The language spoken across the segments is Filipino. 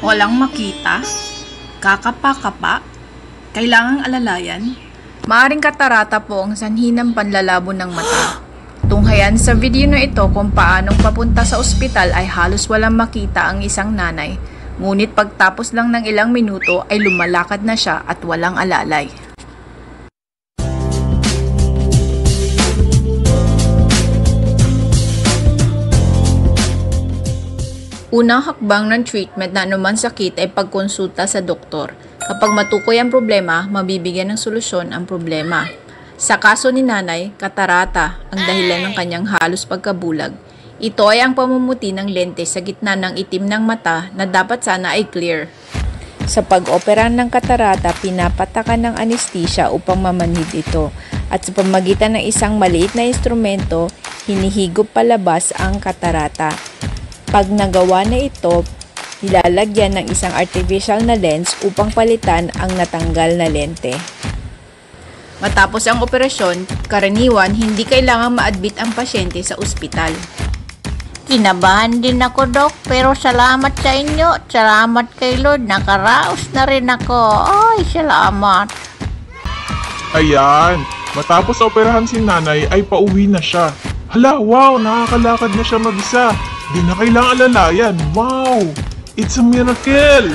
Walang makita? Kakapa-kapa? Kailangang alalayan? Maaring katarata po ang sanhi ng panlalabo ng mata. Tunghayan sa video na ito kung paanong papunta sa ospital ay halos walang makita ang isang nanay. Ngunit pagtapos lang ng ilang minuto ay lumalakad na siya at walang alalay. Unang hakbang ng treatment na anuman sakit ay pagkonsulta sa doktor. Kapag matukoy ang problema, mabibigyan ng solusyon ang problema. Sa kaso ni nanay, katarata ang dahilan ng kanyang halos pagkabulag. Ito ay ang pamumuti ng lente sa gitna ng itim ng mata na dapat sana ay clear. Sa pag-opera ng katarata, pinapatakan ng anesthesia upang mamanhid ito. At sa pamagitan ng isang maliit na instrumento, hinihigop palabas ang katarata. Pag nagawa na ito, nilalagyan ng isang artificial na lens upang palitan ang natanggal na lente. Matapos ang operasyon, karaniwan hindi kailangang ma-admit ang pasyente sa ospital. Kinabahan din ako, Dok, pero salamat sa inyo. Salamat kay Lord, nakaraos na rin ako. Ay, salamat. Ayan, matapos operahan si nanay ay pauwi na siya. Hala, wow, nakakalakad na siya mag-isa. Di na kailangang alalayan. Wow, it's a miracle.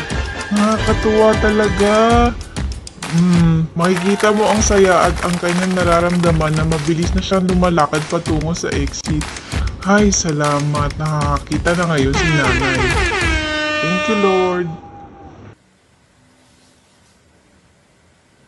Nakakatuwa talaga. Makikita mo ang saya at ang kanyang nararamdaman na mabilis na siyang lumalakad patungo sa exit. Ay, salamat. Nakakakita na ngayon si nanay. Thank you, Lord.